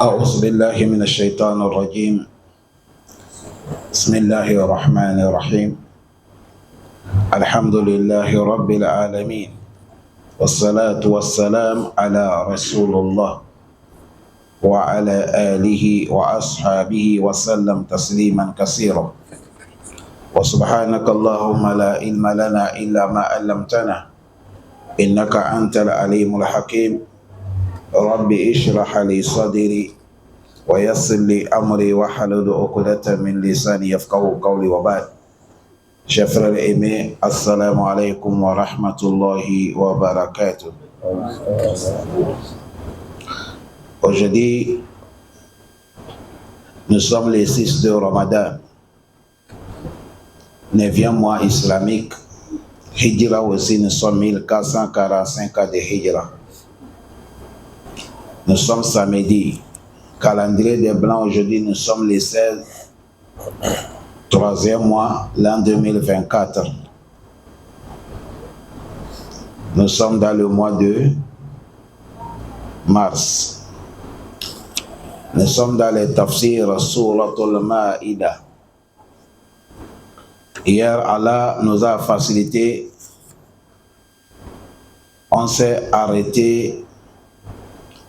أعوذ بالله من الشيطان الرجيم. بسم الله الرحمن الرحيم. الحمد لله رب العالمين، والصلاة والسلام على رسول الله وعلى آله وأصحابه وسلم تسليما كثيرا. وسبحانك اللهم لا علم لنا إلا ما علمتنا إنك أنت العليم الحكيم. رب اشرح لي صدري ويسر لي أمري واحلل عقدة من لساني يفقهوا قولي وبعد. Chers frères aimés, assalamu alaikum wa rahmatullahi wa barakatuh. Aujourd'hui, nous sommes les 6 de Ramadan, 9e mois islamique. Hijra aussi, nous sommes 1445 ans de Hijra. Nous sommes samedi. Calendrier des Blancs, aujourd'hui, nous sommes les 16, 3e mois, l'an 2024. Nous sommes dans le mois de mars. Nous sommes dans les tafsirs Suratul Ma'idah. Hier, Allah nous a facilité. On s'est arrêté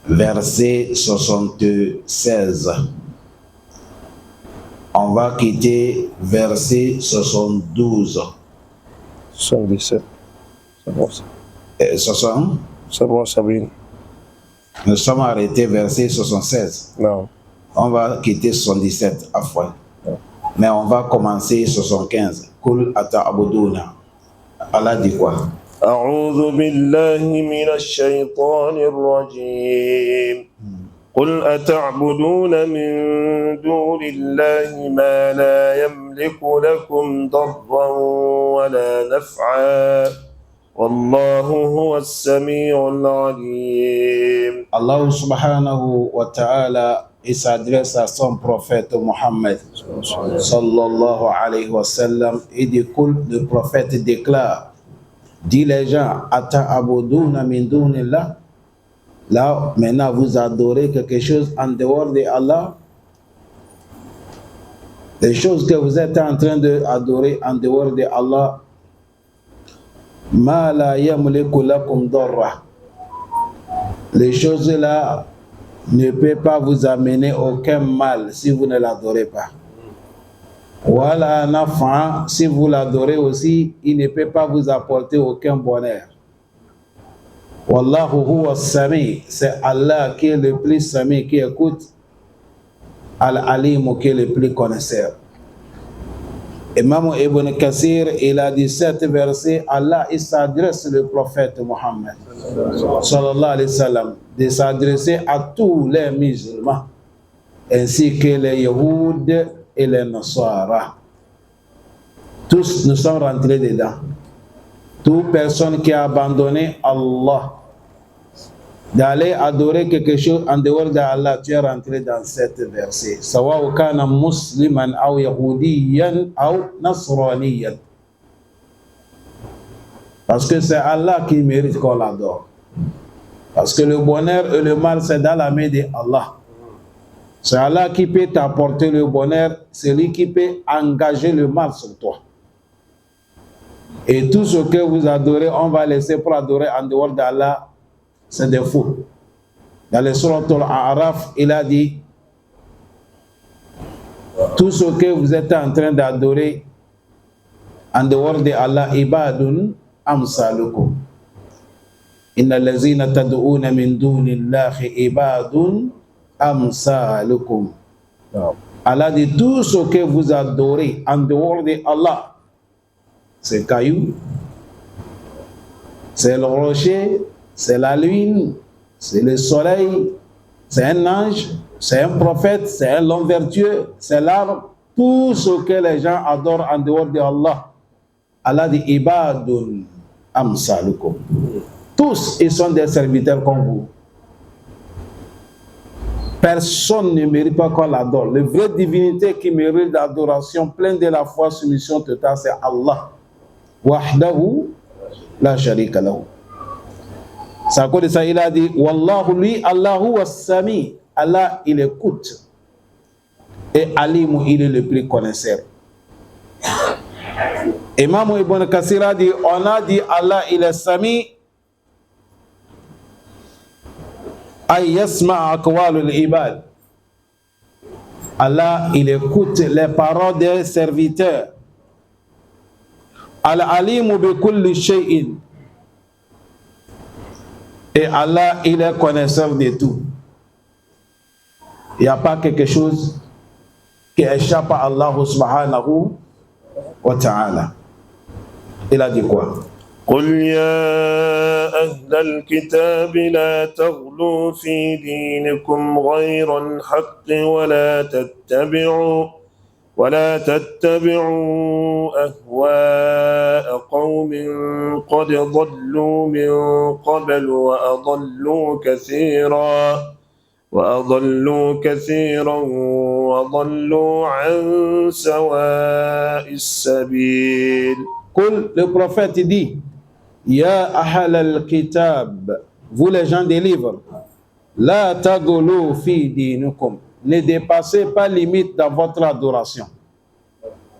verset 76. On va quitter verset 72. 77. C'est bon ça. 60. C'est bon, Sabine. Nous sommes arrêtés verset 76. Non. On va quitter 77 à fois. Mais on va commencer 75. Kul ata'buduna. Allah dit quoi? أعوذ بالله من الشيطان الرجيم قل أتعبدون من دون الله ما لا يملك لكم ضرا ولا نفعا والله هو السميع العليم. Allah subhanahu wa ta'ala, il s'adresse à son prophète Mohammed sallallahu alayhi wa sallam. Il dit, le prophète déclare, dit les gens, ata'abuduna min dunillah. Là, maintenant, vous adorez quelque chose en dehors de Allah. Les choses que vous êtes en train d'adorer en dehors de Allah, ma la yamliku lakum darra. Les choses-là ne peuvent pas vous amener aucun mal si vous ne l'adorez pas. Voilà un enfant, si vous l'adorez aussi, il ne peut pas vous apporter aucun bonheur. Wallahu huwa sami, c'est Allah qui est le plus sami, qui écoute, Al-Alim qui est le plus connaisseur. Imam Ibn Kathir, il a dit cet verset, Allah il s'adresse le prophète Mohammed sallallahu alayhi wa sallam, de s'adresser à tous les musulmans, ainsi que les Yahouds et les Nasara. Tous nous sommes rentrés dedans. Toute personne qui a abandonné Allah, d'aller adorer quelque chose en dehors d'Allah, tu es rentré dans cet verset. Sawa'u kana musliman aw yahudiyan aw nasraniyan. Parce que c'est Allah qui mérite qu'on l'adore. Parce que le bonheur et le mal, c'est dans la main d'Allah. C'est Allah qui peut t'apporter le bonheur, c'est lui qui peut engager le mal sur toi. Et tout ce que vous adorez, on va laisser pour adorer en dehors d'Allah, c'est des fous. Dans le Suratul A'raf, il a dit, tout ce que vous êtes en train d'adorer en dehors d'Allah, ibadun amsalukum. Inna allazina tad'una min dunillahi ibadun amsalukum. Allah dit tout ce que vous adorez en dehors de Allah, c'est caillou, c'est le rocher, c'est la lune, c'est le soleil, c'est un ange, c'est un prophète, c'est un homme vertueux, c'est l'arbre, tout ce que les gens adorent en dehors de Allah. Allah dit ibadun amsalukum. Tous ils sont des serviteurs comme vous. Personne ne mérite pas qu'on l'adore. La vraie divinité qui mérite l'adoration, pleine de la foi, soumission totale, c'est Allah. Wahdahu la sharika lahu. C'est à cause de ça, il a dit, Wallahu lui, Allahu was-sami. Allah, il écoute. Et Alim, il est le plus connaisseur. Imam Ibn Kathir a dit, on a dit Allah, il est Sami, ay yasma aqwalul ibad. Allah, il écoute les paroles des serviteurs. Al-alimu bi kulli shay'in. Et Allah, il est connaisseur de tout. Il n'y a pas quelque chose qui échappe à Allah subhanahu wa ta'ala. Il a dit quoi? قل يا أهل الكتاب لا تغلوا في دينكم غير الحق ولا تتبعوا أهواء قوم قد ضلوا من قبل وأضلوا كثيرا وضلوا عن سواء السبيل. قل, le prophète dit, Ya ahl al-kitab, vous les gens des livres, la tagulu fi dinukum, ne dépassez pas les limites dans votre adoration.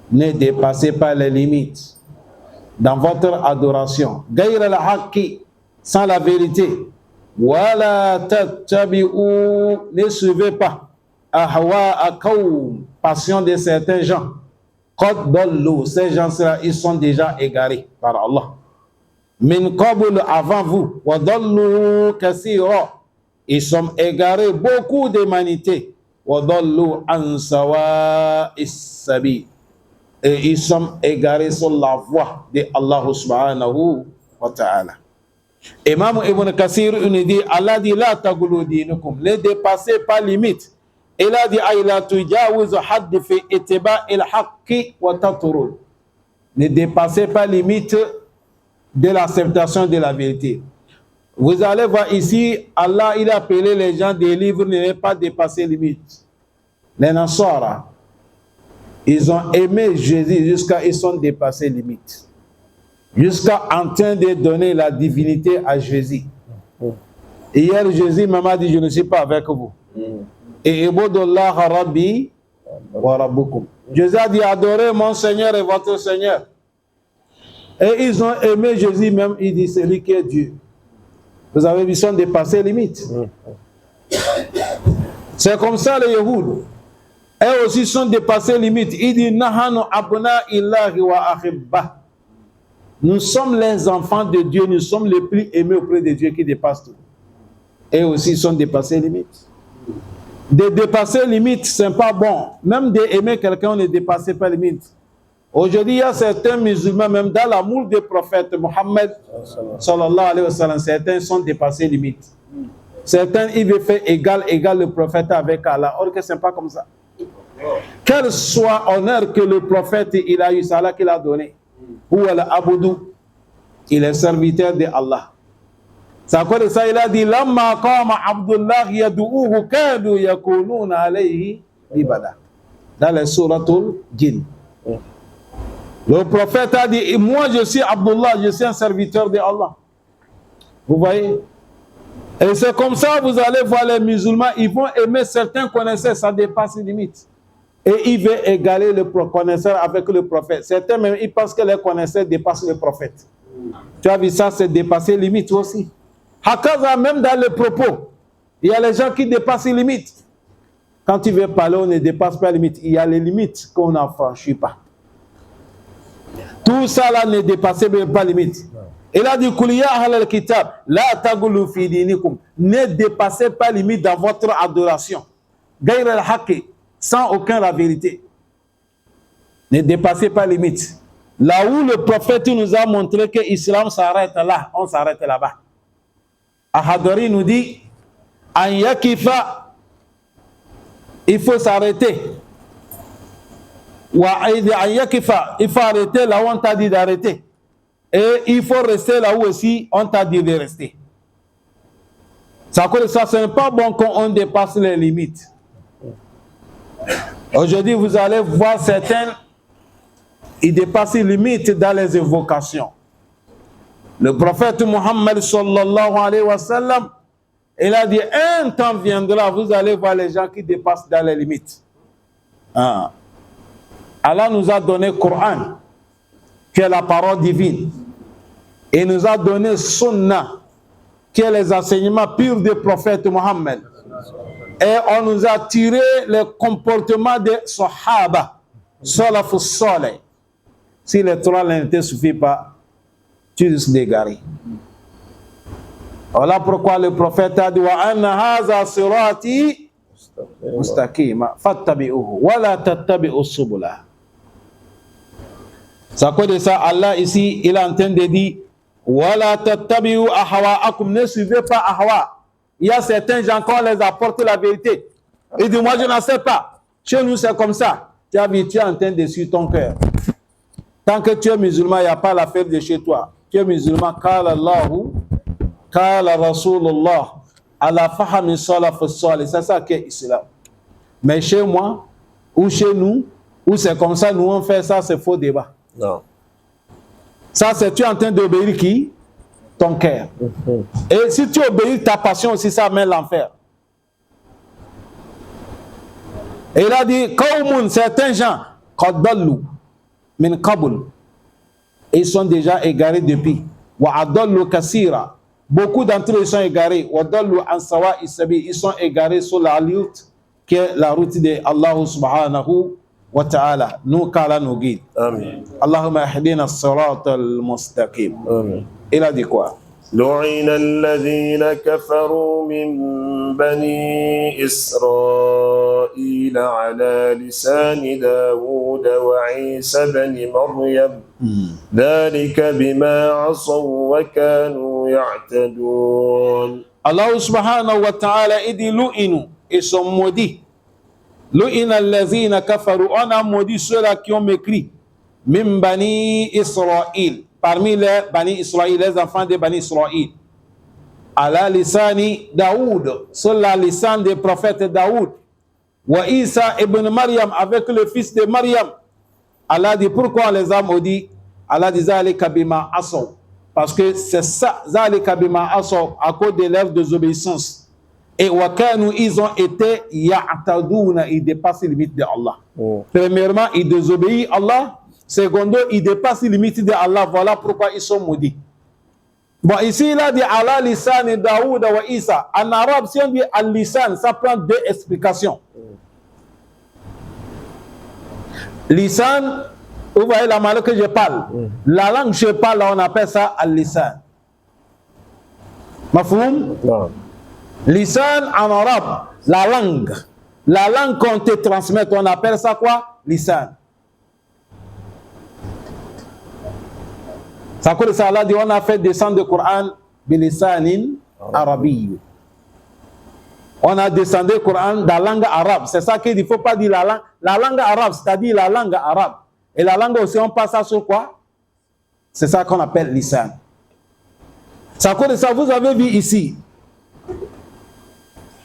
Ne dépassez pas les limites dans votre adoration. Gayr al-haqqi, sans la vérité. Wala tattabi'u, ne suivez pas. Ahwa'a qawm, passion de certains gens. Qad dallu, ces gens-là, ils sont déjà égarés par Allah. Min qabl, avant vous, wa dallu kathira, ils sont égarés beaucoup d'humanité. Wa dallu an sawa'is sabil, et ils sont égarés sur la voie de Allah subhanahu wa ta'ala. Imam Ibn Kathir nous dit, Allah dit la tagulu dinukum, ne dépassez pas limite. Il a dit ayla tujawizu hadd fi ittiba' al-haqqi wa tatrud, ne dépassez pas limite de l'acceptation de la vérité. Vous allez voir ici, Allah, il a appelé les gens des livres ne pas dépasser limite. Les Nasara, ils ont aimé Jésus jusqu'à ils sont dépassés limite. Jusqu'à en train de donner la divinité à Jésus. Hier, Jésus m'a dit, je ne suis pas avec vous. Et ibudullah rabbi wa rabbukum. Jésus a dit, adorez mon Seigneur et votre Seigneur. Et ils ont aimé Jésus même, il dit, c'est lui qui est Dieu. Vous avez vu, ils sont dépassés les limites. C'est comme ça les Yéhouds. Eux aussi sont dépassés les limites. Il dit, Nahanu abna illahi wa akhibba. Nous sommes les enfants de Dieu, nous sommes les plus aimés auprès de Dieu qui dépassent tout. Eux aussi sont dépassés les limites. De dépasser les limites, ce n'est pas bon. Même d'aimer quelqu'un, on ne dépasse pas les limites. Aujourd'hui, il y a certains musulmans, même dans l'amour des prophètes, Mohammed, sallallahu alayhi wa sallam, certains sont dépassés les limites. Certains, ils veulent faire égal le prophète avec Allah. Or que ce n'est pas comme ça. Quel soit honneur que le prophète il a eu, c'est Allah qui l'a donné. Ou al-abudou, il est serviteur de Allah. C'est à cause de ça, il a dit, Lamma qama Abdullah yadu'uhu kadu yakununa alayhi ibada. Dans les suratul Jinn. Le prophète a dit, moi je suis Abdullah, je suis un serviteur de Allah. Vous voyez? Et c'est comme ça, vous allez voir les musulmans, ils vont aimer certains connaisseurs, ça dépasse les limites. Et ils veulent égaler le connaisseur avec le prophète. Certains même, ils pensent que les connaisseurs dépassent le prophète. Tu as vu ça, c'est dépasser les limites aussi. Hakaza, même dans les propos, il y a les gens qui dépassent les limites. Quand tu veux parler, on ne dépasse pas les limites. Il y a les limites qu'on ne franchit pas. Tout ça là ne dépasse même pas les limites. Il a dit, Kuliya ahlal kitab, la tagulu fi dinikum, ne dépassez pas les limites dans votre adoration. Gayr al-haqqi, sans aucun la vérité. Ne dépassez pas les limites. Là où le prophète nous a montré que l'islam s'arrête là, on s'arrête là-bas. Ahadari nous dit, an yakifa, il faut s'arrêter. Il faut arrêter là où on t'a dit d'arrêter. Et il faut rester là où aussi on t'a dit de rester. Ça, ce n'est pas bon quand on dépasse les limites. Aujourd'hui, vous allez voir certains, ils dépassent les limites dans les évocations. Le prophète Mohammed sallallahu alayhi wa sallam, Il a dit, un temps viendra, vous allez voir les gens qui dépassent dans les limites. Ah. Allah nous a donné le Coran, qui est la parole divine. Et nous a donné Sunna, qui est les enseignements purs du prophète Mohammed. Et on nous a tiré le comportement des Sahaba, Salafus Salih. Si les trois ne te suffisent pas, tu risques d'égarer. Voilà pourquoi le prophète a dit wa anna hadha sirati mustaqima fattabi'uhu wa la tattabi'us subula. Ça cause de ça, Allah ici, il est en train de dire wa la tattabi'u ahwa'akum, ne suivez pas ahwa. Il y a certains gens quand on les apporte la vérité, ils disent moi je n'en sais pas. Chez nous c'est comme ça. Tu es en train de suivre ton cœur. Tant que tu es musulman, il n'y a pas l'affaire de chez toi. Tu es musulman, qala Allahu, qala Rasulullah, ala fahami salaf salih. C'est ça qui est islam. Mais chez moi, ou chez nous, ou c'est comme ça, nous on fait ça, c'est faux débat. Non. Ça, c'est tu es en train d'obéir qui? Ton cœur. Et si tu obéis ta passion aussi, ça mène l'enfer. Et il a dit, qawmun, certains gens, qad dallu min qabl, ils sont déjà égarés depuis. Wa adallu kasira, beaucoup d'entre eux sont égarés. Wa dallu an sawa'i sabil, ils sont égarés sur la route qui est la route de Allah subhanahu wa ta'ala. Nous, qu'Allah nous guide. Amen. Allahumma ahdina as-sirata al-mustaqim. Amen. Il a dit quoi? لعن الذين كفروا من بني إسرائيل على لسان داود وعيسى بن مريم ذلك بما عصوا وكانوا يعتدون. Allah subhanahu wa ta'ala dit lu'inu, ils sont maudits. Lu'ina alladhina kafaru, on a maudit ceux-là qui ont mécrit. Min bani Israël, parmi les bani Israël, les enfants de bani Israël. Ala lisani Daoud, sur la lisan des prophètes Daoud. Wa Isa ibn Maryam, avec le fils de Maryam. Allah dit pourquoi on les a maudits? Allah dit zalika bima asaw, parce que c'est ça, zalika bima asaw, à cause de leur désobéissance. Et wakanu, ils ont été ya'tadouna, ils dépassent les limites de Allah. Premièrement, ils désobéissent Allah. Secondo, ils dépassent les limites de Allah. Voilà pourquoi ils sont maudits. Bon, ici, il a dit ala lisan Daoud wa Isa. En arabe, si on dit al-lisan, ça prend deux explications. Lisan, vous voyez la manière que je parle. La langue que je parle, on appelle ça al-lisan. Mafhoum? Non. Lisan en arabe, la langue. La langue qu'on te transmet, on appelle ça quoi? Lisan. Ça cause ça, Allah dit, on a fait descendre le Coran bilisanin arabi. On a descendu le Coran dans la langue arabe. C'est ça qu'il ne faut pas dire la langue arabe, c'est-à-dire la langue arabe. Et la langue aussi, on passe ça sur quoi? C'est ça qu'on appelle lisan. Ça cause ça, vous avez vu ici.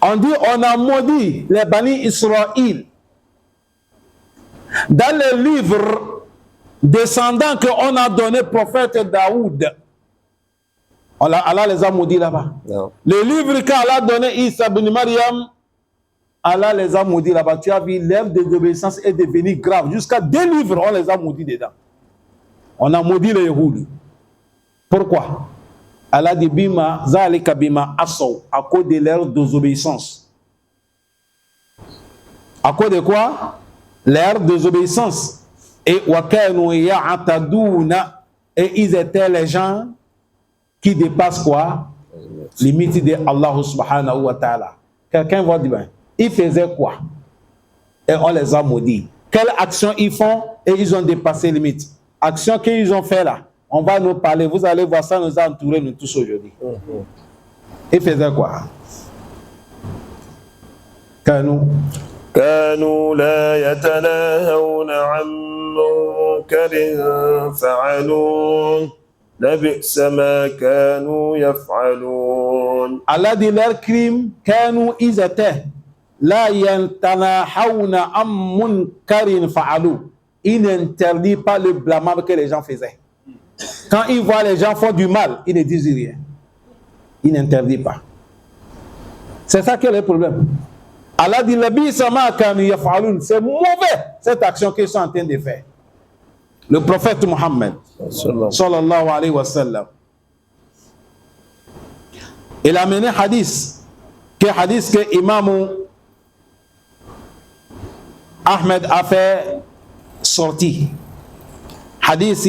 On dit, on a maudit les Bani Israël. Dans les livres descendants qu'on a donné prophète Daoud, Allah les a maudits là-bas. Non. Le livre qu'Allah a donné Isa ibn Maryam, Allah les a maudits là-bas. Tu as vu, l'œuvre de désobéissance est devenue grave. Jusqu'à 2 livres, on les a maudits dedans. On a maudit les Yehudi. Pourquoi? Allah dit bima zalika bima asaw, à cause de leur désobéissance. À cause de quoi? Leur désobéissance. Et wakanu ya'tadouna, et ils étaient les gens qui dépassent quoi? Limite de Allah subhanahu wa ta'ala. Quelqu'un va dire, ben, ils faisaient quoi? Et on les a maudits. Quelle action ils font? Et ils ont dépassé les limites. Action qu'ils ont fait là. On va nous parler, vous allez voir ça, nous a entouré nous tous aujourd'hui. Ils faisaient quoi? كانوا لا يتناهون عن منكر فعلوه لبئس ما كانوا يفعلون. Allah dit leur crime, كانوا ils étaient لا يتناهون عن منكر فعلوه. Ils n'interdisent pas le blâmable que les gens faisaient. Quand ils voient les gens font du mal, ils ne disent rien. Ils n'interdisent pas. C'est ça qui est le problème. Allah dit c'est mauvais cette action qu'ils sont en train de faire. Le prophète Mohammed sallallahu alayhi wa sallam, il a mené hadith que Imam Ahmed a fait sortir. Hadith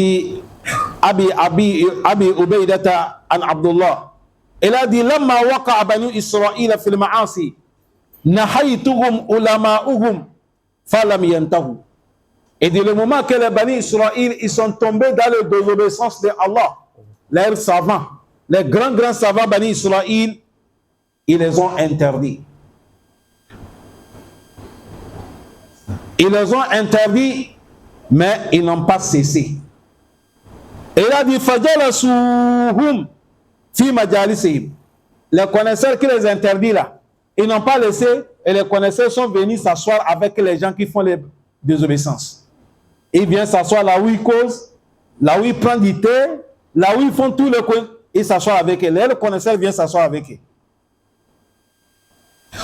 Abi Ubaydata an Abdullah. Il a dit lamma waqa'a banu Israël fil ma'asi nahaytuhum ulama'uhum falam yantahu. Et dès le moment que les Bani Israël ils sont tombés dans la désobéissance de Allah, leurs savants, les grands savants Bani Israël, ils les ont interdits. Ils les ont interdits, mais ils n'ont pas cessé. Et il a dit fajalasuhum fi majalisihim. Les connaisseurs qui les interdit là, ils n'ont pas laissé, et les connaisseurs sont venus s'asseoir avec les gens qui font les désobéissances. Ils viennent s'asseoir là où ils causent, là où ils prennent du thé, là où ils font tout le coin, ils s'assoient avec eux. Les connaisseurs viennent s'asseoir avec eux.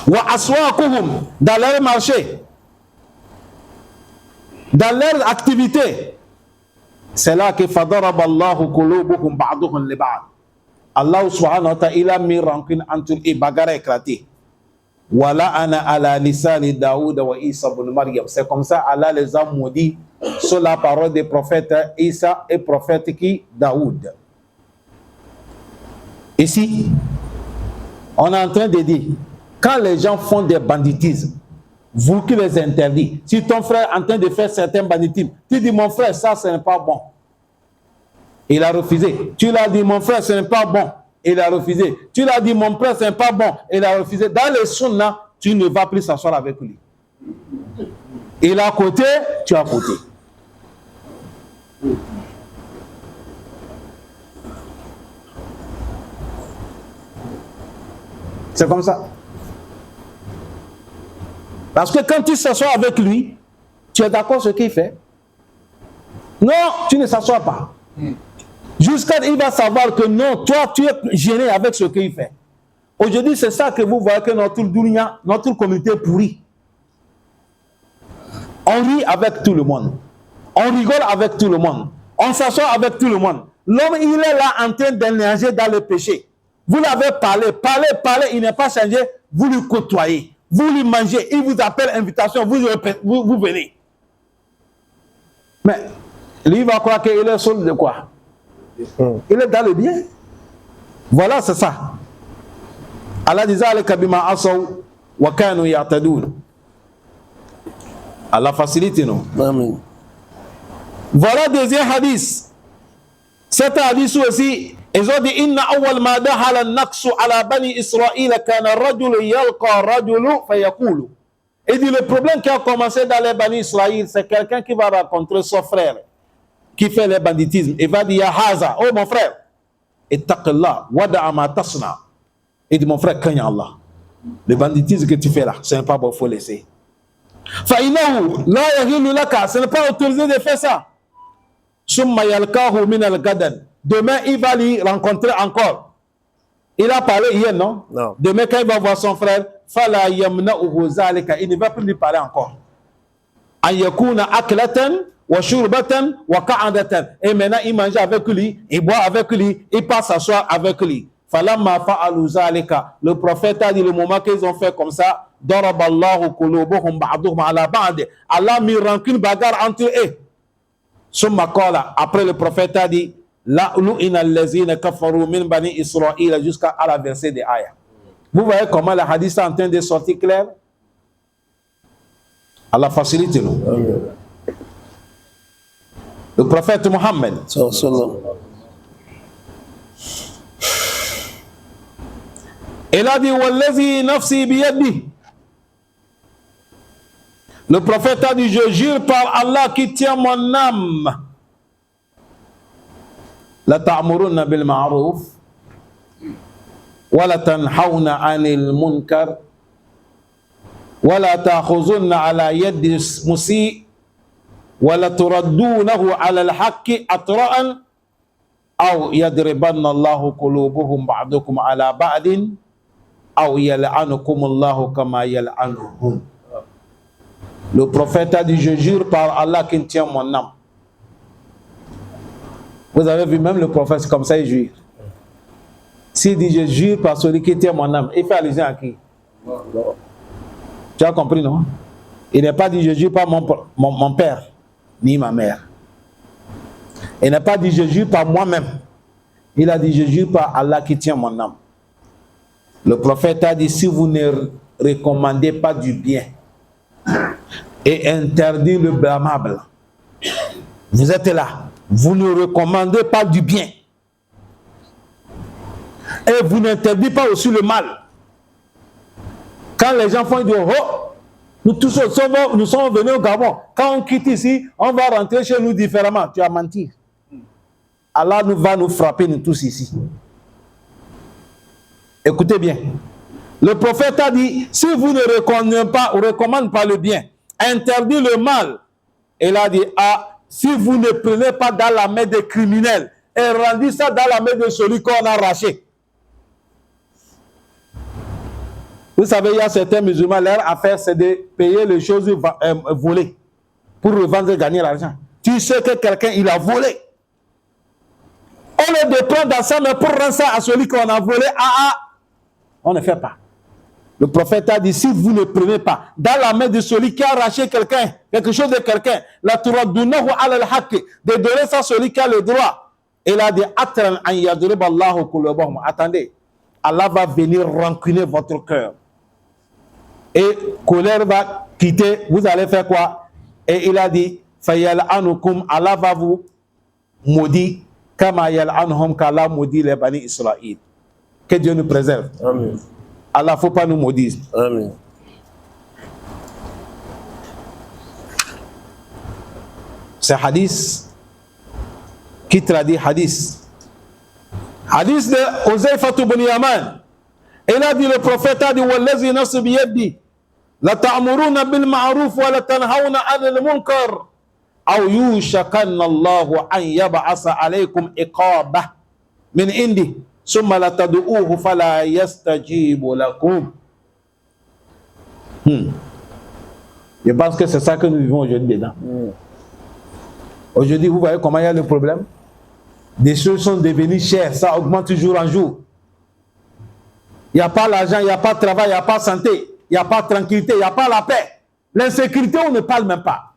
Wa aswaqahum, dans leur marché, dans leur activité, c'est là que fadaraba Allahu qulubuhum ba'duhum li ba'd. Allah subhanahu wa ta'ala, il a mis rancune entre eux, bagarre éclatée. Wala ana ala lisani Daoud wa Isa ibn Maryam. C'est comme ça Allah les a maudits sur la parole des prophètes Isa et prophète qui Daoud. Ici, on est en train de dire, quand les gens font des banditismes, vous qui les interdit, si ton frère est en train de faire certains banditismes, tu dis mon frère, ça ce n'est pas bon. Il a refusé. Tu l'as dit mon frère, ce n'est pas bon. Il a refusé. Tu l'as dit mon frère, ce n'est pas bon. Il a refusé. Dans les sunna, tu ne vas plus s'asseoir avec lui. Il est à côté, tu es à côté. C'est comme ça. Parce que quand tu s'assois avec lui, tu es d'accord sur ce qu'il fait. Non, tu ne s'assois pas. Jusqu'à il va savoir que non, toi, tu es gêné avec ce qu'il fait. Aujourd'hui, c'est ça que vous voyez que notre dunya, notre communauté est pourrie. On rit avec tout le monde. On rigole avec tout le monde. On s'assoit avec tout le monde. L'homme, il est là en train d'énerger dans le péché. Vous l'avez parlé, il n'est pas changé. Vous lui côtoyez. Vous lui mangez. Il vous appelle invitation. Vous venez. Mais lui, il va croire qu'il est seul de quoi? Il est dans le bien. Voilà, c'est ça. Allah disait bima asaw wa kanu ya'tadun. Allah facilite nous. Amen. Voilà deuxième hadith. Cet hadith aussi, ils ont dit inna awwal ma dahala an-naqsu ala bani Israël kana rajul yalqa rajulu fayaqulu. Et dit le problème qui a commencé dans les bani Israël, c'est quelqu'un qui va rencontrer son frère qui fait le banditisme. Il va dire ya haza, oh mon frère, ittaqillah wada'a ma tasna. Il dit mon frère, craigne Allah. Le banditisme que tu fais là, ce n'est pas bon, il faut laisser. Fa'inahu la yahillu laka, ce n'est pas autorisé de faire ça. Summa yalqahu min al-gadan. Demain, il va lui rencontrer encore. Il a parlé hier, non? Non. Demain, quand il va voir son frère, fala yamna'uhu zalika, il ne va plus lui parler encore. An yakuna aklatan wa shurbatan wa qa'adatan. Et maintenant, il mange avec lui, il boit avec lui, il passe s'asseoir avec lui. Falamma fa'alu zalika. Le prophète a dit le moment qu'ils ont fait comme ça, daraballahu qulubuhum ba'duhum ala ba'd. Allah a mis rancune bagarre entre eux. Summa qala. Après le prophète a dit la lu'ina allazina kafaru min bani Israël jusqu'à la verset de Aya. Vous voyez comment le hadith est en train de sortir clair? Allah facilite nous. Le prophète Mohammed il a dit wallazi nafsi biyadi. Le prophète a dit je jure par Allah qui tient mon âme. La ta'muruna bil ma'ruf wa la tanhauna 'anil munkar wa la ta'khuzuna 'ala yadi musi wa la turaddunahu 'ala al-haqqi atra'an aw yadribanna Allahu qulubuhum ba'dukum 'ala ba'din aw yal'anukumullahu kama yal'anuhum. Le prophète a dit, je jure par Allah qui tient mon âme. Vous avez vu, même le prophète, c'est comme ça, il jure. S'il dit, je jure par celui qui tient mon âme, il fait allusion à qui? Tu as compris, non? Il n'est pas dit, je jure par mon père, ni ma mère. Il n'a pas dit, je jure par moi-même. Il a dit, je jure par Allah qui tient mon âme. Le prophète a dit, si vous ne recommandez pas du bien et interdit le blâmable, vous êtes là, vous ne recommandez pas du bien et vous n'interdisez pas aussi le mal. Quand les gens font du oh, nous tous nous sommes venus au Gabon, quand on quitte ici, on va rentrer chez nous différemment. Tu as menti. Allah va nous frapper, nous tous ici. Écoutez bien. Le prophète a dit, si vous ne recommandez pas le bien, interdit le mal. Il a dit, ah, si vous ne prenez pas dans la main des criminels et rendez ça dans la main de celui qu'on a arraché. Vous savez, il y a certains musulmans, leur affaire, c'est de payer les choses volées pour revendre et gagner l'argent. Tu sais que quelqu'un, il a volé. On le prend dans sa main pour rendre ça à celui qu'on a volé. On ne fait pas. Le prophète a dit, si vous ne prenez pas dans la main de celui qui a arraché quelqu'un, quelque chose de quelqu'un, la turaddunahu ala al-haqq, de donner ça à celui qui a le droit. Il a dit, attendez, Allah va venir rancunner votre cœur. Et colère va quitter, vous allez faire quoi? Et il a dit, Allah va vous maudire, kama yal'anuhum, qu'Allah maudit les Bani Israël. Que Dieu nous préserve. Amen. Allah, il ne faut pas nous maudire. Amen. C'est hadith qui traduit hadith. Hadith de Huzaifa ibn Yaman. Il a dit, le prophète a dit, wallazi nafsi biyadi, la ta'muruna bil ma'ruf wa la tanhauna 'anil munkar, aw yushakanna Allahu an yab'asa alaykum iqabah min indi, summa la tad'uuhu fala yastajibu lakum. Je pense que c'est ça que nous vivons aujourd'hui dedans. Aujourd'hui, vous voyez comment il y a le problème? Des choses sont devenues chères, ça augmente jour en jour. Il n'y a pas l'argent, il n'y a pas de travail, il n'y a pas de santé, il n'y a pas de tranquillité, il n'y a pas la paix. L'insécurité, on ne parle même pas.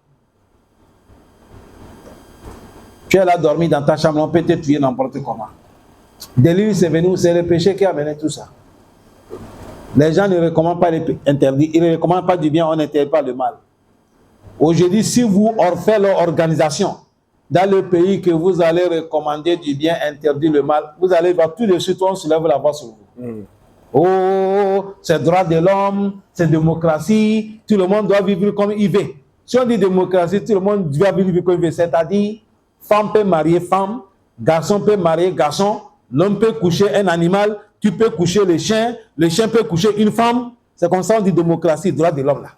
Tu es là dormi dans ta chambre, on peut te tuer n'importe comment. De lui, c'est venu, c'est le péché qui a amené tout ça. Les gens ne recommandent pas les interdits, ils ne recommandent pas du bien, on n'interdit pas le mal. Aujourd'hui, si vous faites l'organisation dans le pays que vous allez recommander du bien, interdire le mal, vous allez voir tout de suite, on se lève la voix sur vous. Oh, c'est droit de l'homme, c'est démocratie, tout le monde doit vivre comme il veut. Si on dit démocratie, tout le monde doit vivre comme il veut, c'est-à-dire, femme peut marier femme, garçon peut marier garçon, l'homme peut coucher un animal, tu peux coucher le chien peut coucher une femme. C'est comme ça on dit démocratie, droit de l'homme là.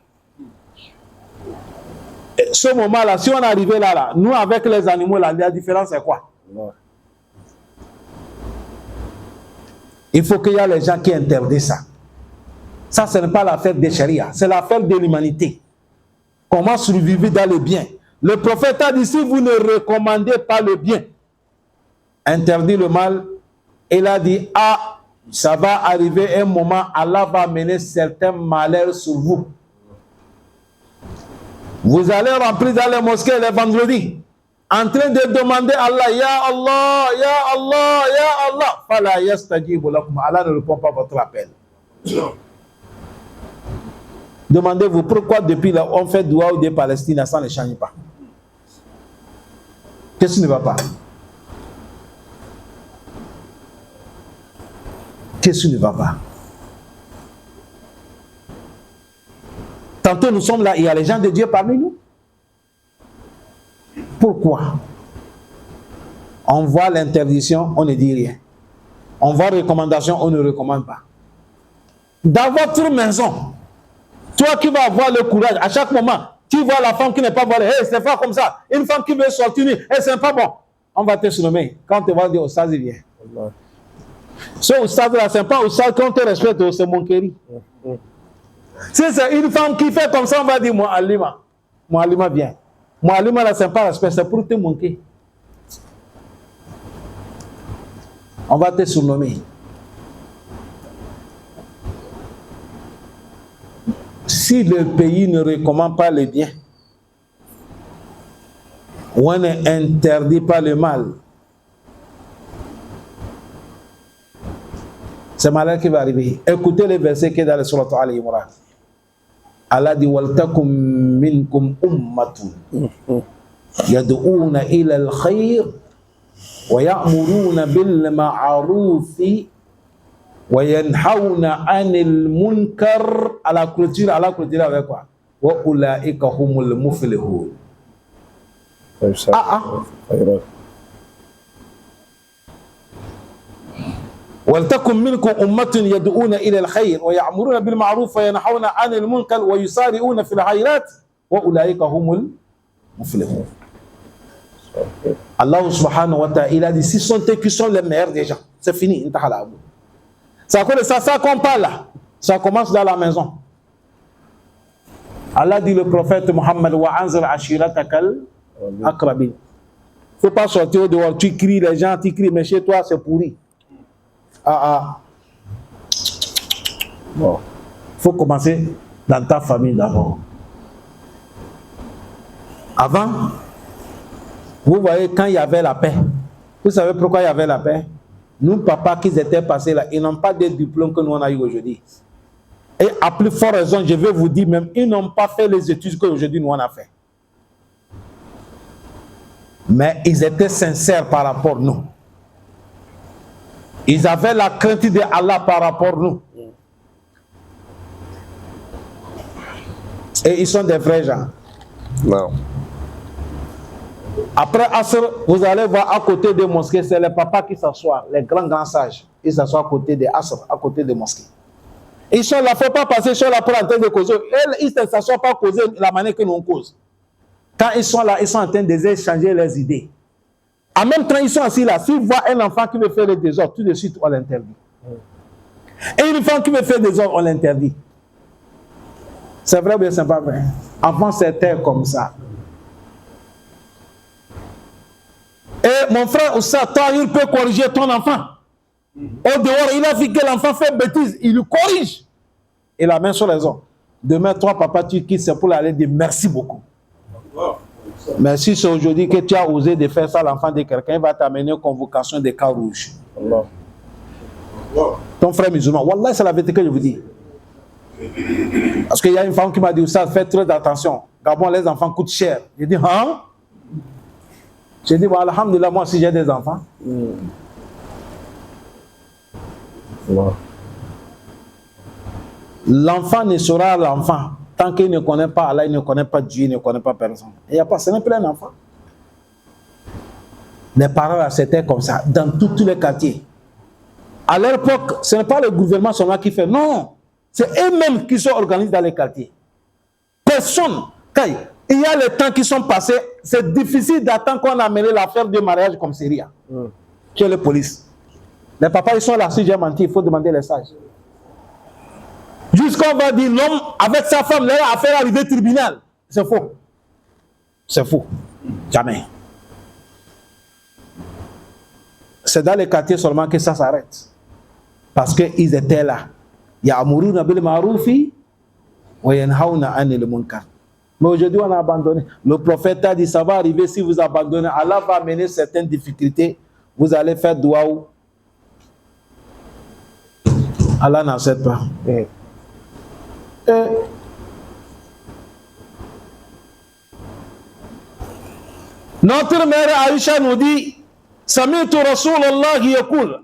Et ce moment-là, si on est arrivé là, nous avec les animaux là, la différence c'est quoi? Il faut qu'il y ait les gens qui interdisent ça. Ça, ce n'est pas l'affaire des charia, c'est l'affaire de l'humanité. Comment survivre dans le bien? Le prophète a dit, si vous ne recommandez pas le bien, interdit le mal, il a dit, ah, ça va arriver un moment, Allah va mener certains malheurs sur vous. Vous allez remplir dans les mosquées les vendredis, en train de demander à Allah, Ya Allah, Ya Allah, Ya Allah. Fala yastajibu lakum. Allah ne répond pas à votre appel. Demandez-vous pourquoi depuis là on fait dua des Palestiniens, ça ne change pas. Qu'est-ce qui ne va pas? Qu'est-ce qui ne va pas? Tantôt nous sommes là, il y a les gens de Dieu parmi nous. Pourquoi? On voit l'interdiction, on ne dit rien. On voit recommandation, on ne recommande pas. Dans votre maison, toi qui vas avoir le courage, à chaque moment, tu vois la femme qui n'est pas voilée, hey, c'est pas comme ça. Une femme qui veut sortir, hey, c'est pas bon. On va te surnommer. Quand tu vas dire au stade, il vient. Ce stade-là, ce n'est pas au stade qu'on te respecte, c'est mon chéri. Si c'est une femme qui fait comme ça, on va dire moi Alima vient. Moi Alima, là, c'est pas respect, c'est pour te manquer. On va te surnommer. Si le pays ne recommande pas le bien, on n'interdit pas le mal, c'est malheur qui va arriver. Écoutez le verset qui est dans le Surat Al-Imran. Allah dit waltakum minkum ummatun yad'una ila al-khayr wa ya'muruna bil ma'rufi wa yanhauna 'anil munkar. À la clôture avec quoi? Wa ulaika humul muflihun. ولتكن منكم أمة يدعون إلى الخير ويأمرون بالمعروف وينهون عن المنكر ويسارعون في الخيرات وأولئك هم المفلحون. Allah subhanahu wa ta'ala, il a dit, si sont eux qui sont les meilleurs des gens, c'est fini. Ça qu'on parle là, ça commence dans la maison. Allah dit le prophète Muhammad wa anzir ashiratakal akrabin. Il ne faut pas sortir dehors, tu cries, les gens tu cries, mais chez toi c'est pourri. Bon. Il faut commencer dans ta famille d'abord. Avant, vous voyez, quand il y avait la paix, vous savez pourquoi il y avait la paix? Nous, papas qui étaient passés là, ils n'ont pas de diplôme que nous on a eu aujourd'hui. Et à plus forte raison, je vais vous dire même, ils n'ont pas fait les études qu'aujourd'hui nous on a fait. Mais ils étaient sincères par rapport à nous. Ils avaient la crainte de Allah par rapport à nous. Et ils sont des vrais gens. Non. Après Asr, vous allez voir à côté des mosquées, c'est les papas qui s'assoient, les grands sages. Ils s'assoient à côté des Asr, à côté des mosquées. Ils sont là, il ne faut pas passer, ils sont là pour en train de causer. Ils ne s'assoient pas à causer la manière que nous cause. Quand ils sont là, ils sont en train d'échanger leurs idées. En même temps, ils sont assis là. S'ils voient un enfant qui veut faire le désordre, tout de suite, on l'interdit. Et une femme qui veut faire des désordre, on l'interdit. C'est vrai ou bien c'est pas vrai? Avant, c'était comme ça. Et mon frère Oussa, toi, il peut corriger ton enfant. Au dehors, il a vu que l'enfant fait bêtise, il le corrige. Et la main sur les hommes. Demain, toi, papa, tu quittes, c'est pour aller dire merci beaucoup. Mais si c'est aujourd'hui que tu as osé de faire ça à l'enfant de quelqu'un, il va t'amener une convocation des cas rouges. Ton frère musulman, wallah, c'est la vérité que je vous dis. Parce qu'il y a une femme qui m'a dit, ça, faites très attention. Gabon, les enfants coûtent cher. J'ai dit, hein? J'ai dit, bon, alhamdulillah, moi aussi j'ai des enfants. L'enfant ne sera l'enfant tant qu'il ne connaît pas Allah, il ne connaît pas Dieu, il ne connaît pas personne. Il n'y a pas, ce n'est pas un enfant. Les parents, là, c'était comme ça, dans tous les quartiers. À leur époque, ce n'est pas le gouvernement seulement qui fait, non. C'est eux-mêmes qui sont organisés dans les quartiers. Personne. Quand il y a les temps qui sont passés, c'est difficile d'attendre qu'on a mené l'affaire de mariage comme Syria. Qui est la police. Les papas, ils sont là, si j'ai menti, il faut demander les sages. Jusqu'on va dire l'homme avec sa femme, là, a fait arriver au tribunal. C'est faux. C'est faux. Jamais. C'est dans les quartiers seulement que ça s'arrête. Parce qu'ils étaient là. Ya'muruna bil ma'rufi wa yanhauna 'anil munkar. Mais aujourd'hui, on a abandonné. Le prophète a dit, ça va arriver si vous abandonnez. Allah va amener certaines difficultés. Vous allez faire doua. Allah n'accepte pas. Notre mère Aïcha nous dit, Sami'tu Rasulallah yaqul.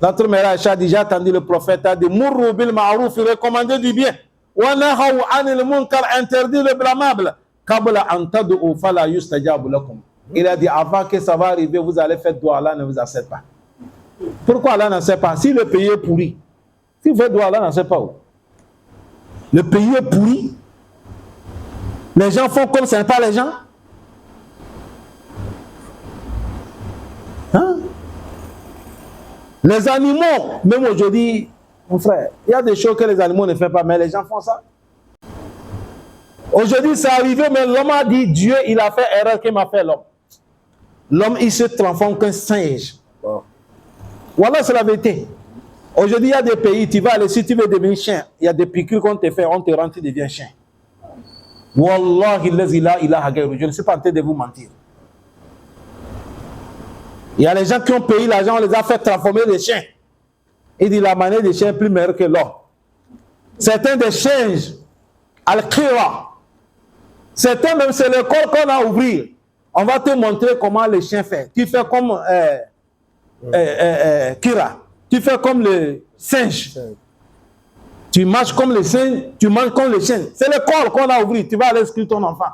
Notre mère Aïcha dit, j'ai entendu le prophète a dit, Murru bil ma'ruf, recommandez du bien. Wa nahaw 'anil munkar, interdit le blâmable. Qabla an tad'u fala yustajabu lakum. Il a dit, avant que ça va arriver, vous allez faire doua, Allah ne vous accepte pas. Pourquoi Allah n'accepte pas? Si le pays est pourri, si vous faites doua, Allah n'accepte pas où? Le pays est pourri. Les gens font comme ce n'est pas les gens. Hein? Les animaux, même aujourd'hui, mon frère, il y a des choses que les animaux ne font pas, mais les gens font ça. Aujourd'hui, c'est arrivé, mais l'homme a dit, Dieu, il a fait erreur qu'il m'a fait l'homme. L'homme, il se transforme qu'un singe. Wow. Voilà, c'est la vérité. Aujourd'hui, il y a des pays, tu vas aller, si tu veux devenir chien, il y a des piqûres qu'on te fait, on te rend, tu deviens chien. Wallahi, je ne suis pas en train de vous mentir. Il y a les gens qui ont payé l'argent, on les a fait transformer les chiens. Il dit la manière des chiens est plus meilleure que l'homme. Certains des changes, al-khira. Certains même, c'est le corps qu'on a ouvert. On va te montrer comment les chiens font. Tu fais comme Kira. Tu fais comme le singe. Tu marches comme le singe, tu manges comme le chien. C'est le corps qu'on a ouvert. Tu vas aller inscrire ton enfant.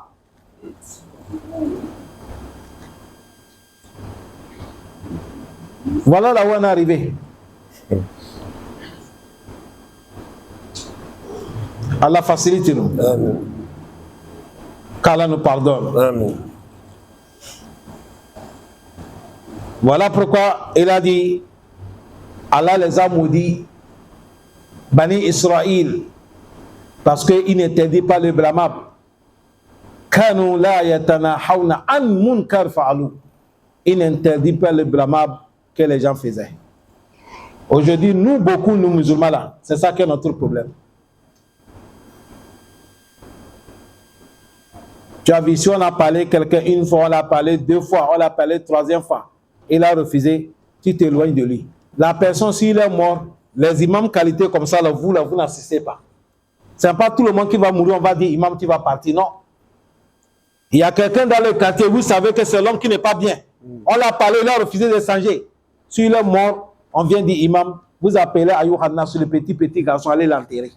Voilà là où on est arrivé. Allah facilite nous. Amen. Qu'Allah nous pardonne. Amen. Voilà pourquoi il a dit, Allah les a maudits, Bani Israël, parce qu'il n'interdit pas le blâmable. Kanu la yatanahawna an munkar fa'alu. Il n'interdit pas le blâmable que les gens faisaient. Aujourd'hui, nous, beaucoup, nous musulmans là, c'est ça qui est notre problème. Tu as vu, si on a parlé quelqu'un une fois, on l'a parlé deux fois, on l'a parlé troisième fois, il a refusé, tu t'éloignes de lui. La personne, s'il est mort, les imams qualité comme ça, là, vous n'assistez pas. Ce n'est pas tout le monde qui va mourir, on va dire, imam, tu vas partir. Non. Il y a quelqu'un dans le quartier, vous savez que c'est l'homme qui n'est pas bien. On l'a parlé, il a refusé de changer. S'il est mort, on vient dire, imam, vous appelez Ayouhanna sur le petit garçon, allez l'enterrer.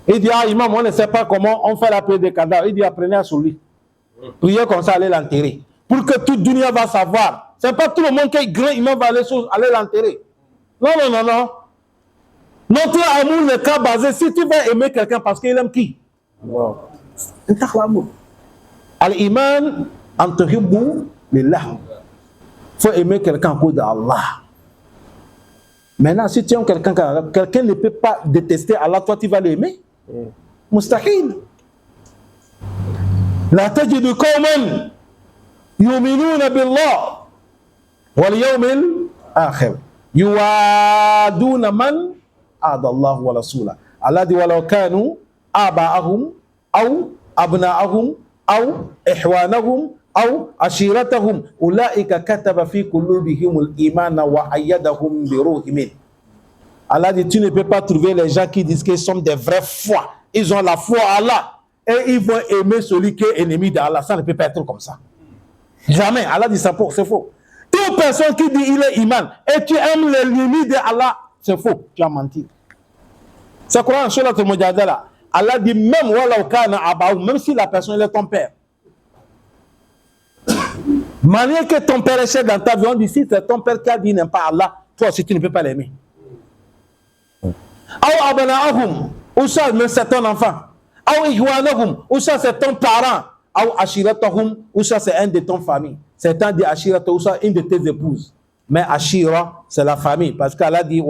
Il dit, ah, imam, on ne sait pas comment on fait la prière des cadavres. Il dit, apprenez sur lui. Priez comme ça, allez l'enterrer. Pour que toute dunya va savoir. Ce n'est pas tout le monde qui est grand, imam va aller l'enterrer. Non, non, non, non. Notre amour n'est qu'à baser. Si tu vas aimer quelqu'un parce qu'il aime qui? Wow. Al-Iman, antahibbu lillah. Il faut aimer quelqu'un à cause d'Allah. Maintenant, si tu aimes quelqu'un, quelqu'un ne peut pas détester Allah, toi tu vas l'aimer. Mustahil. La tajidu qawman yu'minuna billah wal yawmil akhir yuwaduna man aada Allah wa rasulahu. Allah dit walau kanu aba'ahum aw abna'ahum aw ihwanahum aw ashiratahum ulaika kataba fi qulubihimul imana wa ayyadahum bi ruhin min. Allah dit, tu ne peux pas trouver les gens qui disent qu'ils sont des vrais foi. Ils ont la foi à Allah. Et ils vont aimer celui qui est ennemi d'Allah. Ça ne peut pas être comme ça. Jamais. Allah dit, c'est faux. Toute personne qui dit il est iman et tu aimes l'ennemi d'Allah, c'est faux. Tu as menti. C'est quoi en Surat al-Mujadala? Allah dit, même si la personne est ton père. Manière que ton père est chef dans ta vie, on dit, si c'est ton père qui a dit n'aime pas Allah, toi aussi tu ne peux pas l'aimer. Ou ça, c'est ton enfant. Ou ça, c'est ton parent. Ou ça, c'est un de ton famille. C'est un de Ashirata, ou ça, une de tes épouses. Mais Ashira, c'est la famille. Parce qu'Allah dit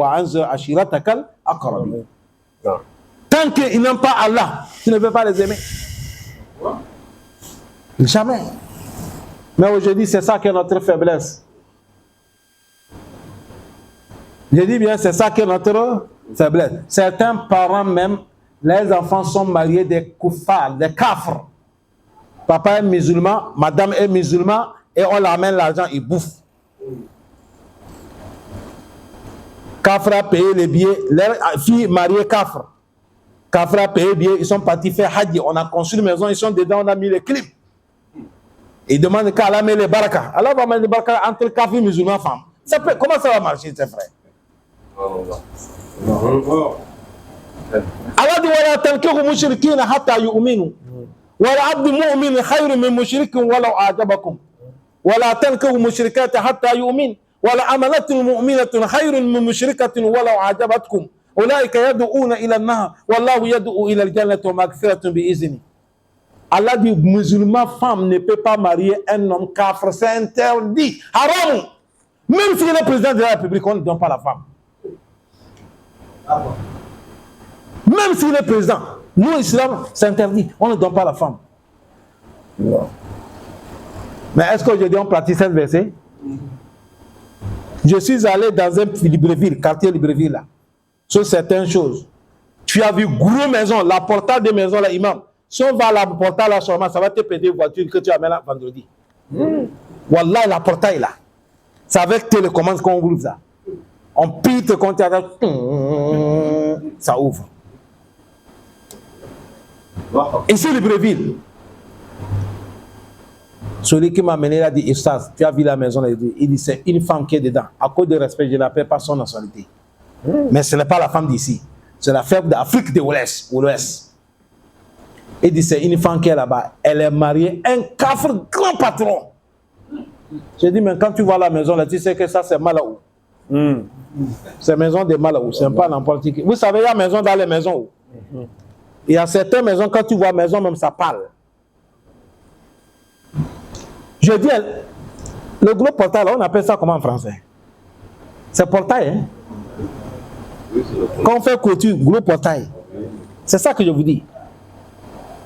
tant qu'ils n'aiment pas Allah, tu ne peux pas les aimer. Jamais. Mais aujourd'hui, c'est ça qui est notre faiblesse. Je dis bien, c'est ça qui est notre faiblesse. Certains parents même, les enfants sont mariés des koufars, des kafres. Papa est musulman, madame est musulman, et on leur amène l'argent, ils bouffent. Kafra a payé les billets, les filles mariées kafra. Kafra a payé les billets, ils sont partis faire hadji. On a construit une maison, ils sont dedans, on a mis les clips. Ils demandent qu'Allah met les barakas. Allah va mettre les barakas entre kafri et musulman femmes. Comment ça va marcher, ses frères? Allah dit wala tankihu mushrikina hatta yu'minu wala abdu mu'min khayrun min mushrikin walau a'jabakum wala tankihu mushrikata hatta yu'min wala amalatun mu'minatun khayrun min mushrikatin walau a'jabatkum ulaika yad'una ila an-nar wallahu yad'u ila al-jannati wa maghfiratun bi'izni. Allah dit musulman femme ne peut pas marier un homme kafir, c'est interdit, haram. Même s'il est président de la République, on ne donne pas la femme. Même s'il est président, nous, l'islam, c'est interdit. On ne donne pas la femme. Mais est-ce qu'aujourd'hui, on pratique cette verset? Je suis allé dans un Libreville, quartier Libreville, là, sur certaines choses. Tu as vu gros maison, la portail de maison, là, imam. Si on va à la portail, là, seulement, ça va te péter une voiture que tu amènes là vendredi. Wallah, la portail, là. C'est avec télécommande qu'on ouvre ça. On pite le compte, ça ouvre. Ici, Libreville. Celui qui m'a amené là dit, Ustaz, tu as vu la maison, il dit, c'est une femme qui est dedans. À cause de respect, je n'appelle pas son nationalité. Mais ce n'est pas la femme d'ici. C'est la femme d'Afrique de l'Ouest. Il dit, c'est une femme qui est là-bas. Elle est mariée, un kafir grand patron. J'ai dit, mais quand tu vois la maison là, tu sais que ça c'est Malaou. C'est maison de Malaou, c'est pas n'importe qui. Vous savez, il y a maison dans les maisons. Il y a certaines maisons, quand tu vois maison, même ça parle. Je dis, le gros portail, là, on appelle ça comment en français? C'est portail, hein? Quand on fait clôture, gros portail. C'est ça que je vous dis.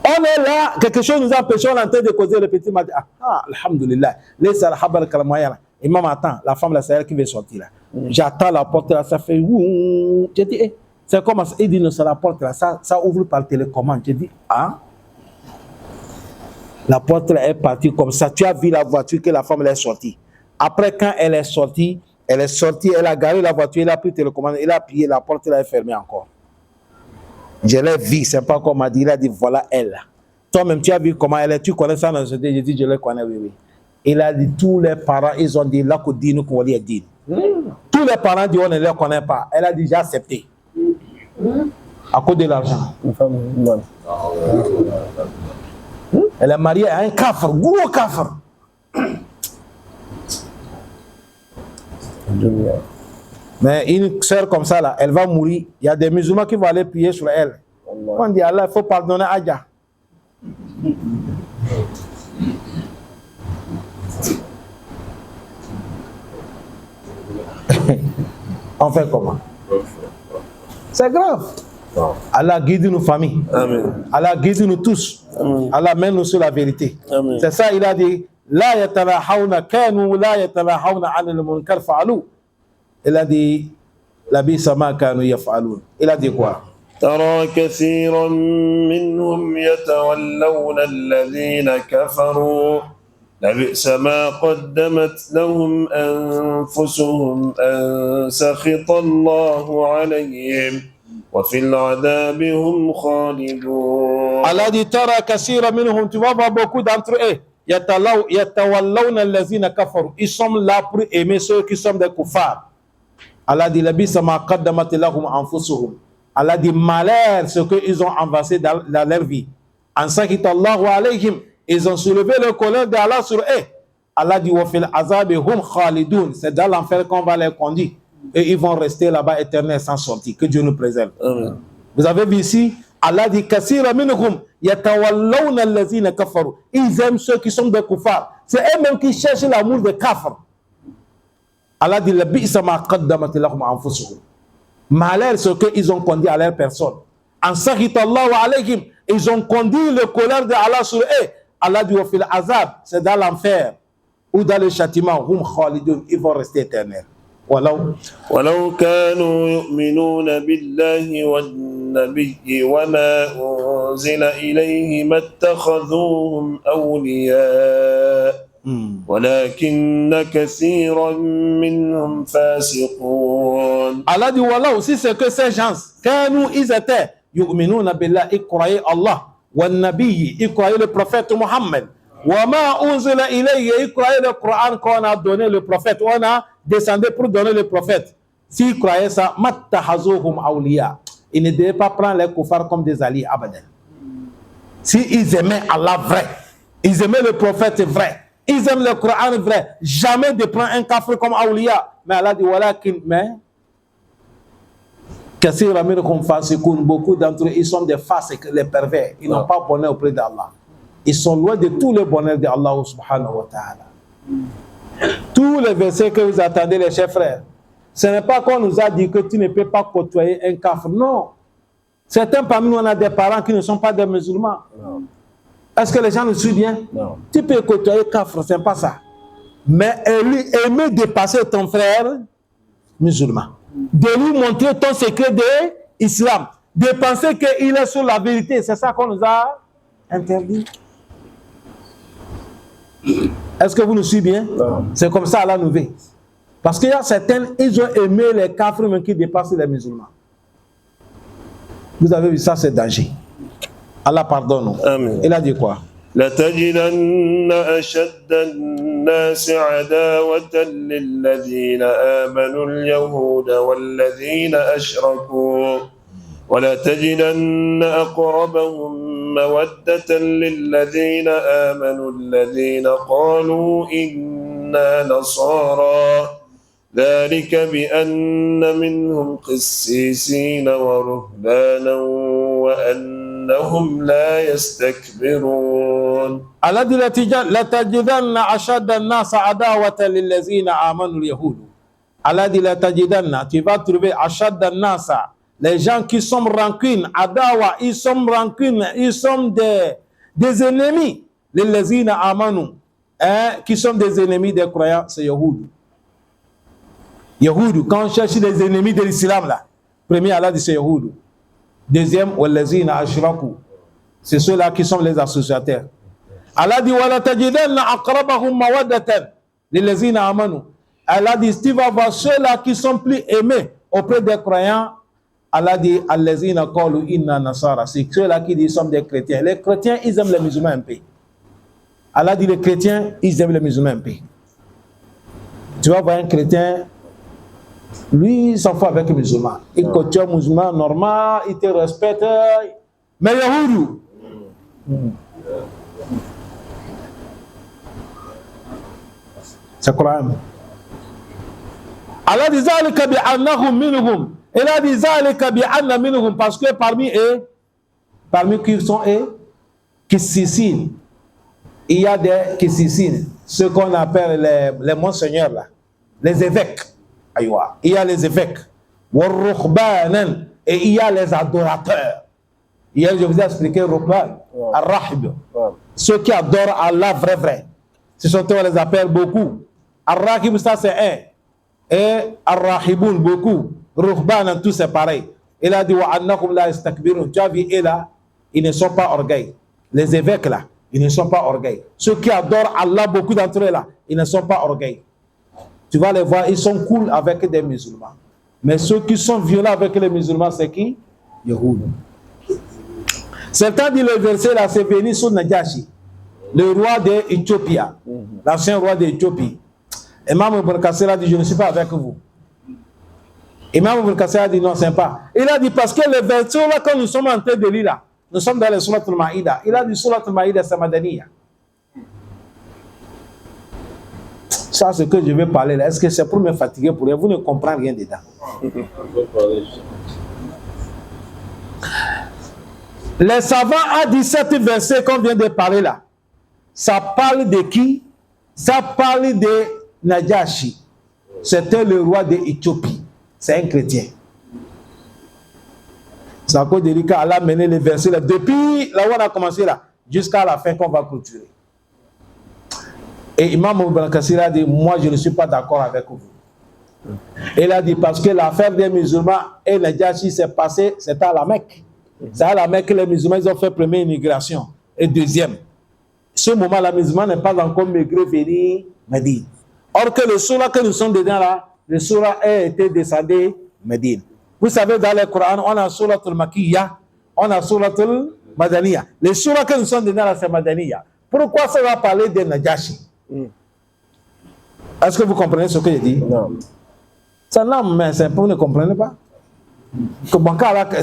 On est là, quelque chose nous empêche, on est en train de causer le petit matin. Ah, alhamdulillah. Laisse la habar kalamaya. Et maman attend, la femme, là, c'est elle qui veut sortir là. J'attends la porte là, ça fait ouh. J'ai dit, c'est comme ça. Il dit, non, c'est la porte là, ça ouvre par télécommande. J'ai dit, ah. La porte là est partie comme ça. Tu as vu la voiture que la femme elle est sortie. Après, quand elle est sortie, elle a garé la voiture, elle a pris le télécommande, elle a plié, la porte là est fermée encore. Je l'ai vu, c'est pas comme m'a dit, il a dit voilà elle. Toi-même, tu as vu comment elle est, tu connais ça dans ce dé, j'ai dit je le connais, oui. Il a dit tous les parents, ils ont dit là qu'on dit nous qu'on lui a dit. Tous les parents disent on ne les connaît pas. Elle a déjà accepté. À cause de l'argent. Elle est mariée à un kafir, gros kafir. Mais une sœur comme ça, là, elle va mourir. Il y a des musulmans qui vont aller prier sur elle. On dit Allah, il faut pardonner Adja. On fait comment? C'est grave. Allah guide nos familles. Amen. Allah guide nous tous. Amen. Allah mène-nous sur la vérité. C'est ça, il a dit La yatalahawna kanu la yatalahawna anil munkar fa'alu. Il a dit La bisama kanu yaf'alun. Il a dit quoi? ترى كثيرا منهم يتولون الذين كفروا لبئس ما قدمت لهم أنفسهم أن سخط الله عليهم وفي العذاب هم خالدون. الذي ترى كثيرا منهم, tu vas voir beaucoup d'entre eux, يتولون الذين كفروا, ils sont là pour aimer ceux qui sont des kuffars. Allah dit لبئس ما قدمت لهم أنفسهم. Allah dit malheur ce qu'ils ont avancé dans leur vie. En sakitallahu alayhim, ils ont soulevé le colère d'Allah sur eux. Allah dit wa fil azabi hum khalidun, c'est dans l'enfer qu'on va les conduire et ils vont rester là-bas éternels sans sortir. Que Dieu nous préserve. Vous avez vu ici, Allah dit kasira minhum yatawallawna allazina kafaru. Ils aiment ceux qui sont des kuffars. C'est eux-mêmes qui cherchent l'amour des kafrs. Allah dit la bi'sa ma qaddamat lahum anfusuhum. Malheur ce qu'ils ont conduit à leur personne. En sahitallahu alayhim, ils ont conduit le colère de Allah sur eux. Allah dit wa fil azab, c'est dans l'enfer ou dans le châtiment, hum khalidun, ils vont rester éternels. ولو كانوا يؤمنون بالله والنبي وما أنزل إليه ما اتخذوهم أولياء ولكن كثيرا منهم فاسقون. Allah dit voilà aussi c'est que ces gens كانوا ils étaient يؤمنون بالله, ils croyaient Allah, والنبي, ils croyaient le prophète Mohammed, وما أنزل إليه, ils croyaient le Coran qu'on a donné le prophète, on a descendu pour donner le prophète. S'ils croyaient ça, ما اتخذوهم أولياء, ils ne devaient pas prendre les kuffars comme des alliés abadan. S'ils aimaient Allah vrai, ils aimaient le prophète vrai, ils aiment le Coran vrai, jamais de prendre un kafir comme awliya. Mais Allah dit walakin, mais kathira minhum fasiqun, beaucoup d'entre eux ils sont des fasiq, les pervers, ils n'ont pas bonheur auprès d'Allah, ils sont loin de tous les bonheurs d'Allah subhanahu wa ta'ala. Tous les versets que vous attendez, les chers frères, ce n'est pas qu'on nous a dit que tu ne peux pas côtoyer un kafir. Non. Certains parmi nous, on a des parents qui ne sont pas des musulmans. Est-ce que les gens nous suivent bien? Non. Tu peux côtoyer kafir, ce n'est pas ça. Mais aimer dépasser ton frère musulman. De lui montrer ton secret de l'islam. De penser qu'il est sur la vérité. C'est ça qu'on nous a interdit. Est-ce que vous nous suivez bien? C'est comme ça Allah nous veut. Parce qu'il y a certains, ils ont aimé les kafirs même qui dépassent les musulmans. Vous avez vu ça, c'est danger. Allah pardonne. Amen. Il a dit quoi? لتجدن أشد الناس عداوة للذين آمنوا اليهود والذين أشركوا ولتجدن أقربهم مودة للذين آمنوا الذين قالوا إنا نصارى ذلك بأن منهم قسيسين ورهبانا وأنهم لا يستكبرون. الذي لتجدن أشد الناس عداوة للذين آمنوا اليهود. الذي لتجدن, tu vas trouver أشد الناس, les gens qui sont rancune, adawa, ils sont rancune, ils sont des ennemis. للذين آمنوا, qui sont des ennemis des croyants, c'est Yahoud. Yahoud, quand on cherche les ennemis de l'islam là, premier Allah dit c'est Yahoud. Deuxième, walazina ashraku, c'est ceux-là qui sont les associateurs. Allah dit wala tajidanna aqrabahum mawaddatan lillazina amanu. Allah dit tu vas voir ceux-là qui sont plus aimés auprès des croyants. Allah dit allazina qalu inna nasara, c'est ceux-là qui disent sommes des chrétiens. Les chrétiens ils aiment les musulmans un peu. Allah dit les chrétiens ils aiment les musulmans un peu. Tu vas voir un chrétien, lui, il s'en fout avec les musulmans. Il côtoie un musulman normal, il te respecte. Mais Yahoudou, c'est quoi? Allah dit zalika bi annahum minhum. Il a dit zalika bi anna minhum parce que parmi qui sont Kississines, il y a des Kississines, ce qu'on appelle les monseigneurs là, les évêques. Il y a les évêques, et il y a les adorateurs. Hier, je vous ai expliqué Ruhban, Ar-Rahib, ceux qui adorent Allah vrai. Ce sont eux, on les appelle beaucoup. Ar-Rahib, ça c'est un. Et Ar-Rahiboun, beaucoup. Ruhban, tout c'est pareil. Il a dit, wa'annakum la istakbirun. Tu as vu, et là, ils ne sont pas orgueil. Les évêques là, ils ne sont pas orgueil. Ceux qui adorent Allah, beaucoup d'entre eux là, ils ne sont pas orgueil. Tu vas les voir, ils sont cool avec des musulmans. Mais ceux qui sont violents avec les musulmans, c'est qui? Yahoud. Certains disent le verset là, c'est venu sur Najashi, le roi d'Éthiopie, l'ancien roi d'Éthiopie. Imam Ibn Kassir a dit, je ne suis pas avec vous. Imam Ibn Kassir a dit, non, c'est pas. Il a dit, parce que le verset là, quand nous sommes en train de lire là, nous sommes dans le Surat al-Maïda. Il a dit, Surat al-Maïda, c'est Madaniya. Ça, ce que je vais parler là, est-ce que c'est pour me fatiguer pour vous ne comprenez rien dedans? Les savants ont dit cet verset qu'on vient de parler là. Ça parle de qui? Ça parle de Najashi. C'était le roi d'Éthiopie. C'est un chrétien. C'est à cause de lui qu'Allah a mené les versets là. Depuis là où on a commencé là, jusqu'à la fin qu'on va clôturer. Et Imam Ibn Kassir a dit, moi je ne suis pas d'accord avec vous. Il a dit, parce que l'affaire des musulmans et Najashi s'est passée, c'était à la Mecque. C'est à la Mecque que les musulmans ils ont fait première immigration. Et deuxième, ce moment la musulman n'est pas encore migré venir Médine. Or que le surah que nous sommes dedans là, le surah a été descendu Médine. Vous savez, dans le Coran, on a surah al-Makiyya, on a surah al-Madaniya. Le surah que nous sommes dedans là, c'est Madaniya. Pourquoi ça va parler de Najashi? Est-ce que vous comprenez ce que je dis? Non. Ça non, mais c'est vous ne comprenez pas.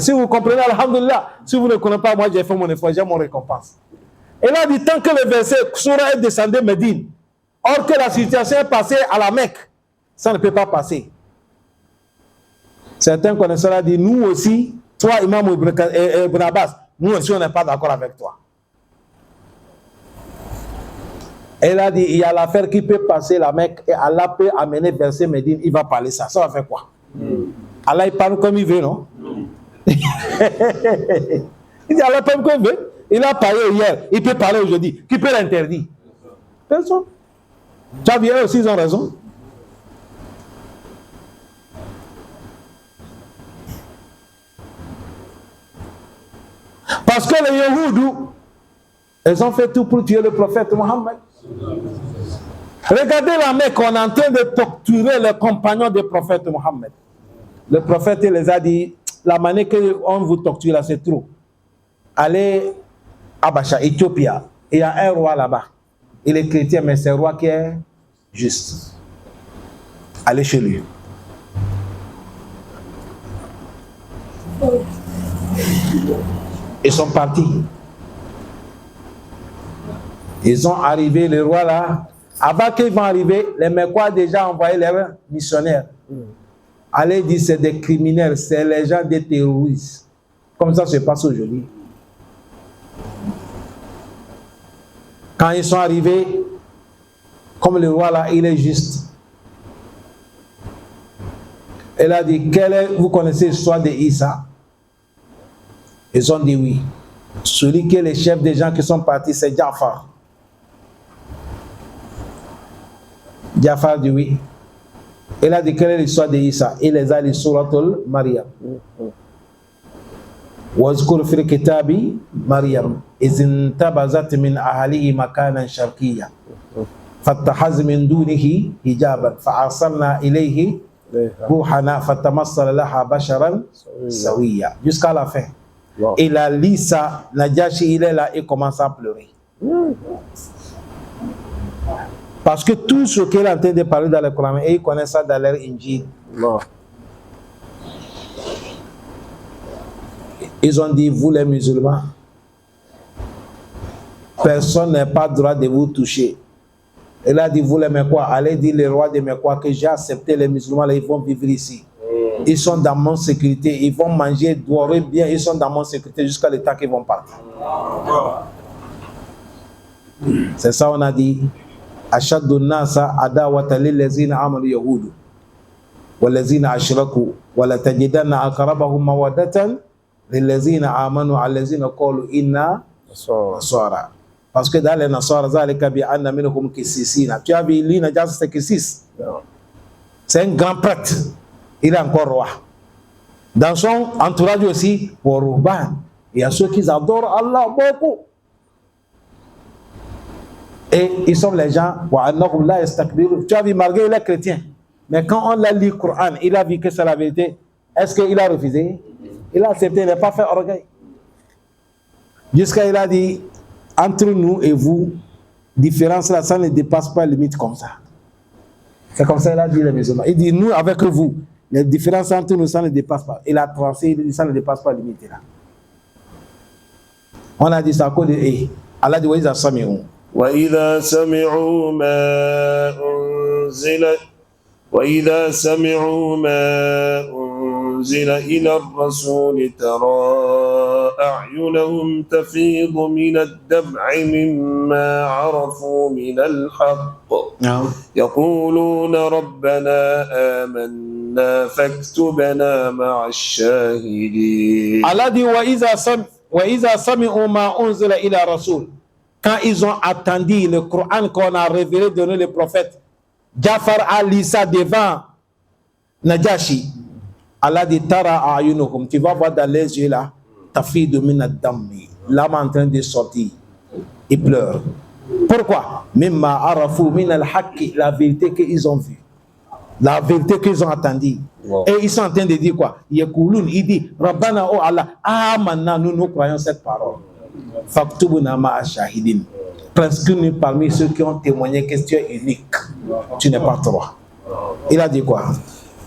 Si vous comprenez, alhamdulillah. Si vous ne comprenez pas, moi j'ai fait mon effort, j'ai mon récompense. Et là, dit tant que le verset Surah est descendu Médine, or que la situation est passée à la Mecque, ça ne peut pas passer. Certains connaisseurs ont dit, nous aussi, toi, Imam Ibn Abbas, nous aussi on n'est pas d'accord avec toi. Elle a dit, il y a l'affaire qui peut passer la Mecque et Allah peut amener verser Médine, il va parler ça. Ça va faire quoi? Allah, il parle comme il veut, non? Il dit, Allah parle comme il veut. Il a parlé hier, il peut parler aujourd'hui. Qui peut l'interdire? Personne. Tu as vu, eux aussi, ils ont raison. Parce que les Yahoudou, ils ont fait tout pour tuer le prophète Mohammed. Regardez la Mecque, on est en train de torturer les compagnons du prophète Mohammed. Le prophète les a dit, la manière qu'on vous torture là, c'est trop. Allez à Bacha, Éthiopie, il y a un roi là-bas. Il est chrétien, mais c'est un roi qui est juste. Allez chez lui. Ils sont partis. Ils sont arrivés, le roi là. Avant qu'ils vont arriver, les Mecquois déjà envoyé leurs missionnaires. Allez dire c'est des criminels, c'est les gens des terroristes. Comme ça se passe aujourd'hui. Quand ils sont arrivés, comme le roi là, il est juste. Elle a dit, vous connaissez l'histoire de Issa? Ils ont dit oui. Celui qui est le chef des gens qui sont partis, c'est Jafar. Jafar dit oui. Il a dit quelle est l'histoire de Issa? Il les a dit Suratul Maryam. واذكر في الكتاب مريم إذ انتبذت من أهله مكانا شرقيا فاتخذ من دونه حجابا فأرسلنا إليه روحنا فتمثل لها بشرا سويا jusqu'à la fin. Il a lu ça, Najashi il est là et commence à pleurer. Parce que tout ce qu'il est en train de parler dans le Coran, et ils connaissent ça dans leur Injil. Ils ont dit, vous les musulmans, personne n'a pas le droit de vous toucher. Il a dit, vous les Mecquois, allez dire les rois des Mecquois que j'ai accepté les musulmans, là, ils vont vivre ici. Ils sont dans mon sécurité, ils vont manger, dormir bien, ils sont dans mon sécurité jusqu'à le temps qu'ils vont partir. C'est ça on a dit. Ashaddu nasa adawata lillazina amanu yahudu wallazina ashraku wala tajidanna aqrabahum mawaddatan lillazina amanu allazina qalu inna nasara. Parce que dans les nasara zalika bi anna minhum qissisina. Tu as vu lui Najas c'est Qissis. C'est un grand prêtre. Il est encore roi. Dans son entourage aussi, pour Ruban, il y a ceux qui adorent Allah beaucoup. Et ils sont les gens, tu as vu, malgré il est chrétien, mais quand on l'a lu le Coran, il a vu que c'est la vérité. Est-ce qu'il a refusé? Il a accepté, il n'a pas fait orgueil. Jusqu'à il a dit, entre nous et vous, différence là, ça ne dépasse pas la limite comme ça. C'est comme ça qu'il a dit les musulmans. Il dit, nous avec vous, les différences entre nous, ça ne dépasse pas. Il a tranché, il dit, ça ne dépasse pas la limite là. On a dit ça à cause de Allah dit, ils ont sami. وإذا سمعوا ما أنزل إلى الرسول ترى أعينهم تفيض من الدمع مما عرفوا من الحق يقولون ربنا آمنا فاكتبنا مع الشاهدين. Allah dit وإذا سمعوا ما أنزل إلى الرسول. Quand ils ont attendu le Coran qu'on a révélé de nous, le prophète, Jafar a lu ça devant Najashi. Allah dit Tara ayunukum, tu vas voir dans les yeux là, tafidu min ad-dammi, l'âme en train de sortir. Il pleure. Pourquoi? Mimma arafu min al-haqqi, la vérité qu'ils ont vue, la vérité qu'ils ont attendue. Wow. Et ils sont en train de dire quoi? Yekulun, il dit Rabbana oh Allah, amanna, nous croyons cette parole. Faktubuna ma'a shahidin. Prescris-nous parmi ceux qui ont témoigné que tu es unique. Tu n'es pas toi. Il a dit quoi?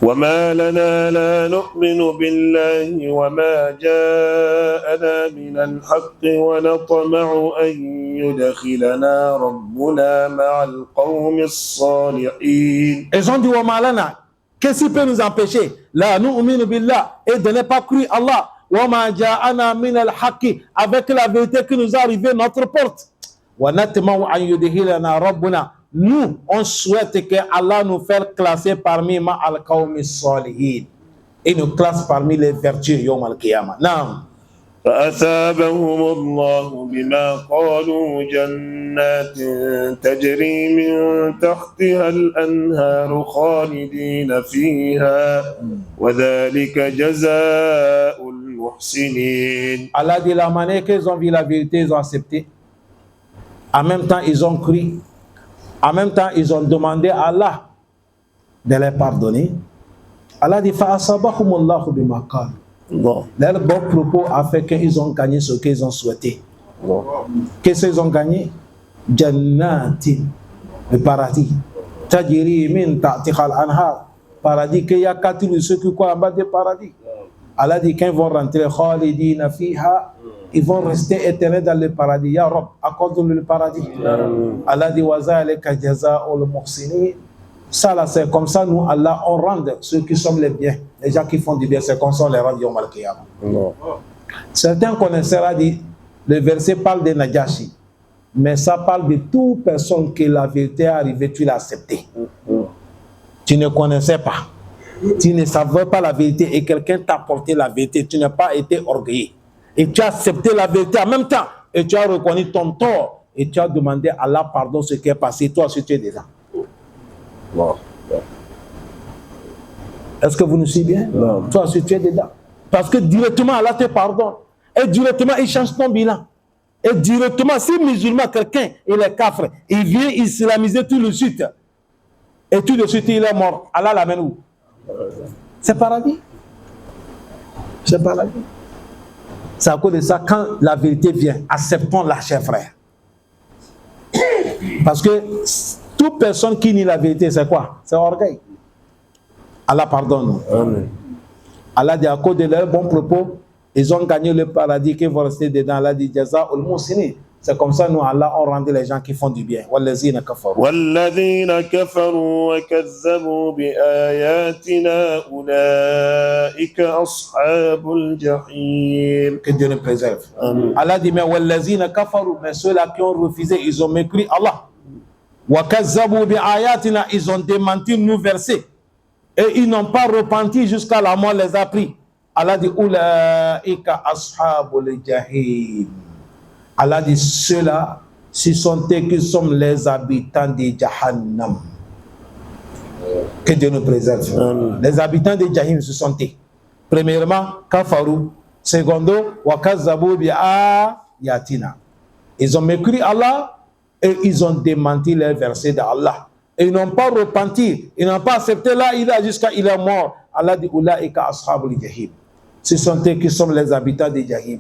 وما لنا لا نؤمن بالله وما جاءنا من الحق ونطمع أن يدخلنا ربنا مع القوم الصالحين. Ils ont dit وما لنا, qu'est-ce qui peut nous empêcher? لا نؤمن بالله, et de ne pas croire Allah. وما جاءنا من الحق, avec la vérité qui nous est arrivée notre porte. wa natma'u an yudkhilana rabbuna. Nous, on souhaite que Allah nous fasse classer parmi ma al-qawmi salihin. Et nous classe parmi les vertus yawm al-qiyamah. Naam. فأثابهم الله بما قالوا جنات تجري من تحتها الأنهار خالدين فيها وذلك جزاء المحسنين. Allah dit la manière qu'ils ont vu la vérité, ils ont accepté. En même temps, ils ont cru. En même temps, ils ont demandé à Allah de les pardonner. Allah dit فَأَصَابَهُمُ اللَّهُ بِمَا قَالُوا. Leur bon propos a fait qu'ils ont gagné ce qu'ils ont souhaité. Qu'est-ce qu'ils ont gagné? Jannati, le paradis. Tajiri min ta'tiha al-anhar. Paradis qu'il y a quatre de ceux qui croient en bas du paradis. Allah dit qu'ils vont rentrer khalidina fiha. Ils vont rester éternels dans le paradis. Ya Rab, accorde-nous le paradis. Allah dit wa zalika jazaa'ul muhsinin. Ça là, c'est comme ça, nous, Allah, on rend ceux qui sont les biens. Les gens qui font du bien, c'est comme ça, on les rend yawm al-qiyamah. Certains connaisseurs disent, le verset parle de Najashi, mais ça parle de toute personne que la vérité est arrivée, tu l'as acceptée. Tu ne connaissais pas, tu ne savais pas la vérité et quelqu'un t'a apporté la vérité, tu n'as pas été orgueilleux. Et tu as accepté la vérité en même temps, et tu as reconnu ton tort, et tu as demandé à Allah pardon ce qui est passé, toi, si tu es dedans. Est-ce que vous nous suivez bien? Toi, si tu es dedans. Parce que directement, Allah te pardonne. Et directement, il change ton bilan. Et directement, si musulman, quelqu'un, il est kafir, il vient islamiser tout de suite. Et tout de suite, il est mort. Allah l'amène où? C'est paradis. C'est paradis. C'est à cause de ça, quand la vérité vient, acceptons-la, chers frères. Parce que toute personne qui nie la vérité, c'est quoi? C'est orgueil. Allah pardonne. Amen. Allah dit à cause de leurs bons propos, ils ont gagné le paradis qui vont rester dedans. Allah dit Jazaa'ul muhsinin. C'est comme ça, nous, Allah, on rendait les gens qui font du bien. Wallazina kafaru. Wallazina kafaru wa kazzabu bi ayatina ulaika ashabul jahim. Que Dieu nous préserve. Amen. Allah dit, mais wallazina kafaru, mais ceux-là qui ont refusé, ils ont mépris Allah. Wa kazzabu bi ayatina, ils ont démenti nos versets. Et ils n'ont pas repenti jusqu'à la mort les a pris. Allah dit, ulaika ashabul jahim. Allah dit, ceux-là, ce sont eux qui sont les habitants de Jahannam. Que Dieu nous préserve. Amen. Les habitants de Jahannam, ce sont eux. Premièrement, kafaru. Secondo, wa kazzabu bi ayatina. Ils ont mécru Allah et ils ont démenti les versets d'Allah. Et ils n'ont pas repenti, ils n'ont pas accepté là, il a jusqu'à il est mort. Allah dit, ulaika ashabul jahim. Ce sont eux qui sont les habitants de Jahim.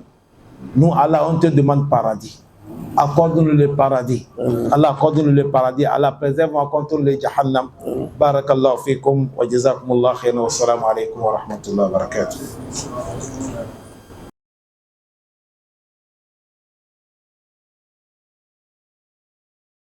Nous, Allah, on te demande paradis. Accorde-nous le paradis. Allah, accorde-nous le paradis. Allah, préserve-nous contre le Jahannam. Barakallahu fikum wa jazakumullah khairan wa salamu alaykum wa rahmatullahi wa barakatuh.